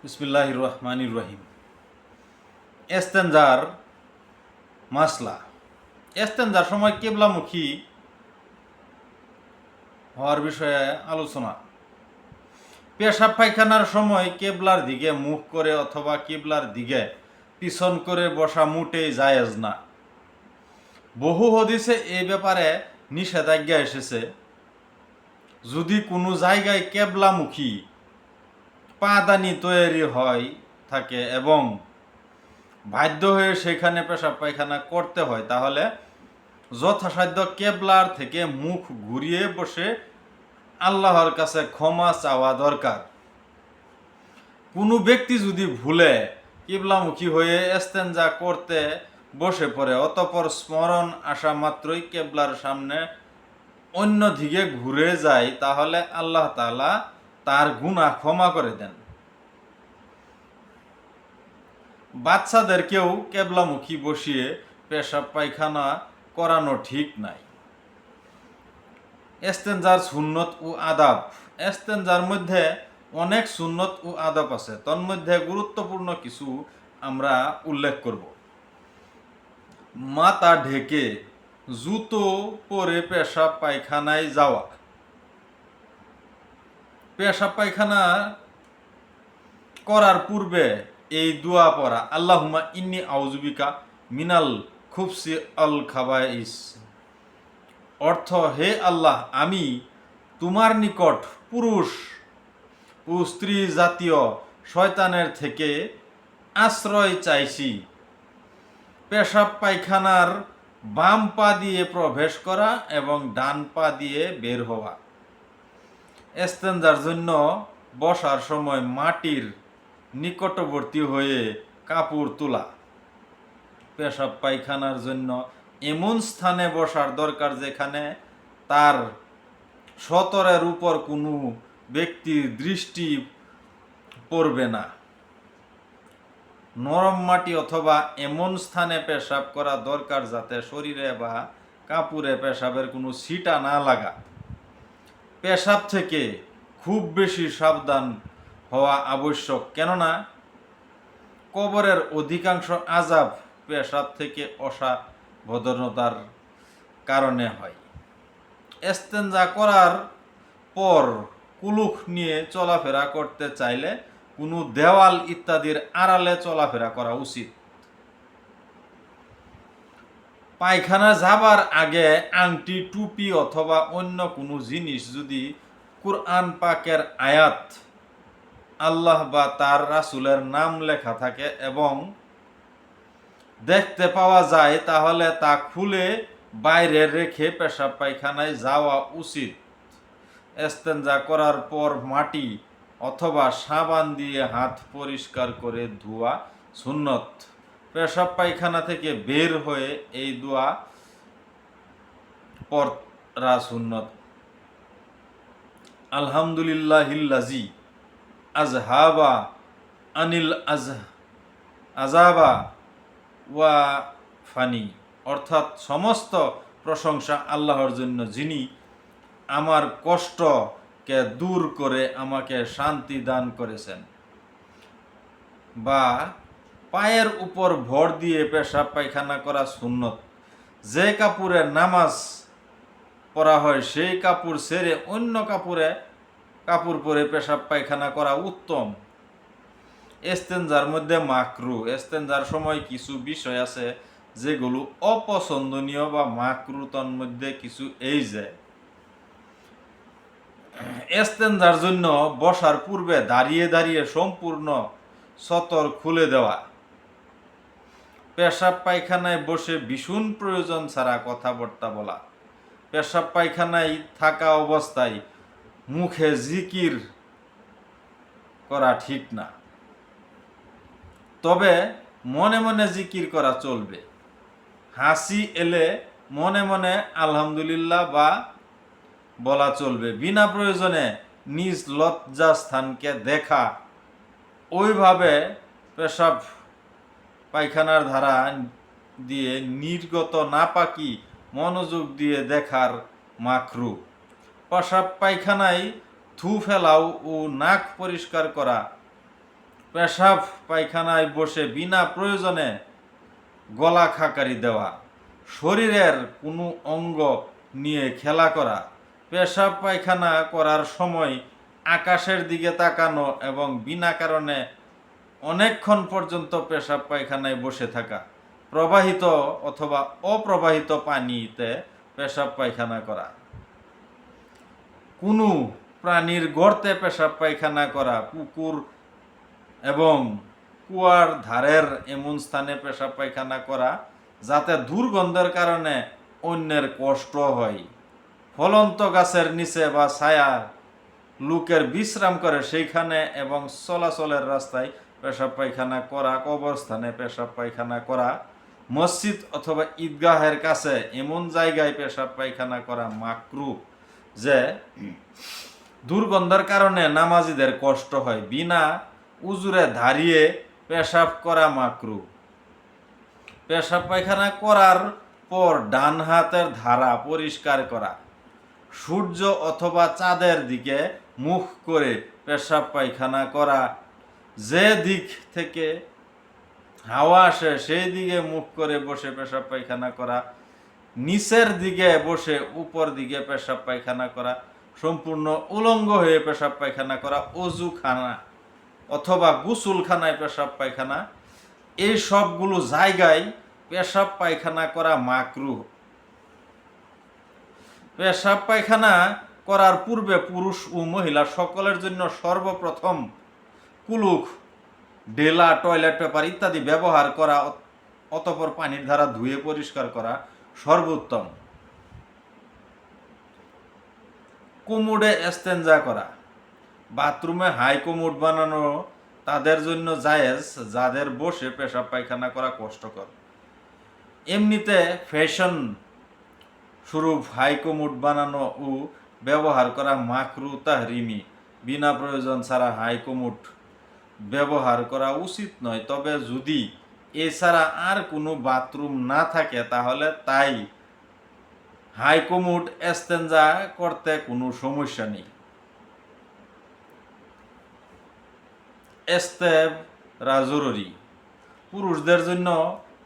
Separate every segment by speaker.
Speaker 1: বিসমিল্লাহির রহমানির রহিম। এস্তেঞ্জার মাসলা। এস্তেঞ্জার সময় কেবলামুখী হওয়ার বিষয়ে আলোচনা। পেশাব পায়খানার সময় কেবলার দিকে মুখ করে অথবা কেবলার দিকে পিছন করে বসা মোটেই জায়েজ না। বহু হাদিসে এই ব্যাপারে নিষেধাজ্ঞা এসেছে। যদি কোনো জায়গায় কেবলামুখী পাদানি তৈরি হয় থাকে এবং বাধ্য হয়ে সেখানে পেশাব পায়খানা করতে হয়, তাহলে যথাসাধ্য কেবলার থেকে মুখ ঘুরিয়ে বসে আল্লাহর কাছে ক্ষমা চাওয়া দরকার। কোনো ব্যক্তি যদি ভুলে কিবলামুখী হয়ে ইস্তেঞ্জা করতে বসে পড়ে, অতঃপর স্মরণ আসা মাত্রই কেবলার সামনে অন্য দিকে ঘুরে যায়, তাহলে আল্লাহ তাআলা তার গুনাহ ক্ষমা করে দেন। বাচ্চাদেরকেও কেবলামুখী বসিয়ে পেশাব পায়খানা করানো ঠিক নাই। ইস্তেঞ্জার সুন্নত ও আদাব। ইস্তেঞ্জার মধ্যে অনেক সুন্নত ও আদাব আছে, তন্মধ্যে গুরুত্বপূর্ণ কিছু আমরা উল্লেখ করব। মাথা ঢেকে জুতো পরে পেশাব পায়খানায় যাওয়া। পেশাব পায়খানা করার পূর্বে এই দোয়া পড়া, আল্লাহুম্মা ইন্নী আউযুবিকা মিনাল খুবসি আল খাবাইস। অর্থ, হে আল্লাহ, আমি তোমার নিকট পুরুষ ও স্ত্রী জাতীয় শয়তানের থেকে আশ্রয় চাইছি। পেশাব পায়খানার বাম পা দিয়ে প্রবেশ করা এবং ডান পা দিয়ে বের হওয়া। ইস্তেঞ্জার জন্য বসার সময় মাটির নিকটবর্তী হয়ে কাপড় তোলা। পেশাব পায়খানার জন্য এমন স্থানে বসার দরকার যেখানে তার সতরের উপর কোনো ব্যক্তির দৃষ্টি পড়বে না। নরম মাটি অথবা এমন স্থানে পেশাব করা দরকার যাতে শরীরে বা কাপড়ে পেশাবের কোনো ছিটা না লাগা। পেশাব থেকে খুব বেশি সাবধান হওয়া আবশ্যক, কেননা কবরের অধিকাংশ আযাব পেশাব থেকে অসাবধানতার কারণে হয়। ইস্তেঞ্জা করার পর কুলুখ নিয়ে চলাফেরা করতে চাইলে কোনো দেওয়াল ইত্যাদির আড়ালে চলাফেরা করা উচিত। পায়খানা যাবার আগে আংটি, টুপি অথবা অন্য কোনো জিনিস যদি কুরআন পাকের আয়াত, আল্লাহ বা তার রাসূলের নাম লেখা থাকে এবং দেখতে পাওয়া যায়, তাহলে তা খুলে বাইরে রেখে পেশাব পায়খানায় যাওয়া উচিত। ইস্তেঞ্জা করার পর মাটি অথবা সাবান দিয়ে হাত পরিষ্কার করে ধোয়া সুন্নত। পেশাব পায়খানা থেকে বের হয়ে এই দোয়া পড়া সুন্নত। আলহামদুলিল্লাহিল্লাযী আযহাবা আনিল আযাবা ওয়া ফানি। অর্থাৎ, সমস্ত প্রশংসা আল্লাহর জন্য, যিনি আমার কষ্টকে দূর করে আমাকে শান্তি দান করেছেন। বা পায়ের উপর ভর দিয়ে পেশাব পায়খানা করা সুন্নত। যে কাপড়ে নামাজ পড়া হয় সেই কাপড় ছেড়ে অন্য কাপড় পরে পেশাব পায়খানা করা উত্তম। ইস্তেঞ্জার মধ্যে মাকরু। ইস্তেঞ্জার সময় কিছু বিষয় আছে যেগুলো অপছন্দনীয় বা মাকরু, তন্মধ্যে কিছু এই যে, ইস্তেঞ্জার জন্য বসার পূর্বে দাঁড়িয়ে দাঁড়িয়ে সম্পূর্ণ সতর খুলে দেওয়া। পেশাব পায়খানায় বসে ভীষণ প্রয়োজন ছাড়া কথাবার্তা বলা। পেশাব পায়খানায় থাকা অবস্থায় মুখে জিকির করা ঠিক না, তবে মনে মনে জিকির করা চলবে। হাসি এলে মনে মনে আলহামদুলিল্লাহ বা বলা চলবে। বিনা প্রয়োজনে নিজ লজ্জা স্থানকে দেখা, ওইভাবে পেশাব পায়খানার ধারা দিয়ে নির্গত নাপাকি মনোযোগ দিয়ে দেখার মাকরু। পেশাব পায়খানায় থু ফেলাও ও নাক পরিষ্কার করা পেশাব পায়খানায় বসে বিনা প্রয়োজনে গলা খাকারি দেওয়া, শরীরের কোনো অঙ্গ নিয়ে খেলা করা, পেশাব পায়খানা করার সময় আকাশের দিকে তাকানো এবং বিনা কারণে অনেকক্ষণ পর্যন্ত পেশাব পায়খানায় বসে থাকা, প্রবাহিত অথবা অপ্রবাহিত পানিতে পেশাব পায়খানা করা, কোনো প্রাণীর গর্তে পেশাব পায়খানা করা, পুকুর এবং কুয়ার ধারের এমন স্থানে পেশাব পায়খানা করা যাতে দুর্গন্ধের কারণে অন্যের কষ্ট হয়, ফলন্ত গাছের নিচে বা ছায়া লোকের বিশ্রাম করে সেইখানে এবং চলাচলের রাস্তায় পেশাব পায়খানা করা, কবরস্থানে পেশাব পায়খানা করা, মসজিদ অথবা ঈদগাহের কাছে এমন জায়গায় পেশাব পায়খানা করা মাকরু যে দুর্গন্ধের কারণে নামাজিদের কষ্ট হয়, বিনা উজুরে দাঁড়িয়ে পেশাব করা মাকরু। পেশাব পায়খানা করার পর ডান হাতের ধারা পরিষ্কার করা, সূর্য অথবা চাঁদের দিকে মুখ করে পেশাব পায়খানা করা, যে দিক থেকে হাওয়া আসে সেই দিকে মুখ করে বসে পেশাব পায়খানা করা, নিচের দিকে বসে উপর দিকে পেশাব পায়খানা করা, সম্পূর্ণ উলঙ্গ হয়ে পেশাব পায়খানা করা, অজুখানা অথবা গোসলখানায় পেশাব পায়খানা, এই সবগুলো জায়গায় পেশাব পায়খানা করা মাকরুহ। পেশাব পায়খানা করার পূর্বে পুরুষ ও মহিলা সকলের জন্য সর্বপ্রথম কুলুক, ডেলা, টয়লেট পেপার ইত্যাদি ব্যবহার করা, অতঃপর পানির দ্বারা ধুয়ে পরিষ্কার করা সর্বোত্তম। কোমোডে এস্তেঞ্জা করা, বাথরুমে হাই কোমোড বানানো তাদের জন্য জায়েজ যাদের বসে পেশাব পায়খানা করা কষ্টকর। এমনিতে ফ্যাশন স্বরূপ হাই কোমোড বানানো ও ব্যবহার করা মাকরু তাহরিমি, বিনা প্রয়োজন ছাড়া হাই কোমোড ব্যবহার করা উচিত নয়। তবে যদি এছাড়া আর কোনো বাথরুম না থাকে তাহলে তাই হাই কোমোড এস্তেঞ্জা করতে কোনো সমস্যা নেই। এস্তেবরা জরুরি, পুরুষদের জন্য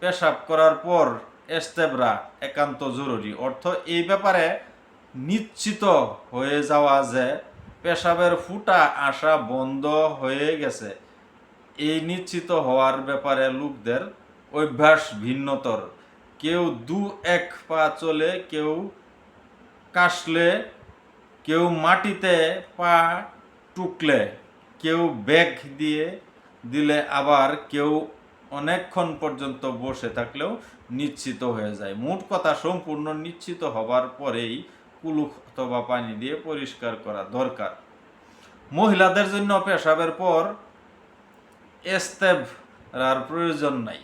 Speaker 1: পেশাব করার পর এস্তেবরা একান্ত জরুরি। অর্থ এই ব্যাপারে নিশ্চিত হয়ে যাওয়া যে পেশাবের ফুটা আসা বন্ধ হয়ে গেছে, এই নিশ্চিত হওয়ার ব্যাপারে লোকদের অভ্যাস ভিন্নতর। কেউ দু এক পা চলে, কেউ কাশলে, কেউ মাটিতে পা টুকলে, কেউ ব্যাগ দিয়ে দিলে, আবার কেউ অনেকক্ষণ পর্যন্ত বসে থাকলেও নিশ্চিত হয়ে যায়। মোট কথা সম্পূর্ণ নিশ্চিত হবার পরেই কুলুক অথবা পানি দিয়ে পরিষ্কার করা দরকার। মহিলাদের জন্য পেশাবের পর এস্তেবরার প্রয়োজন নাই।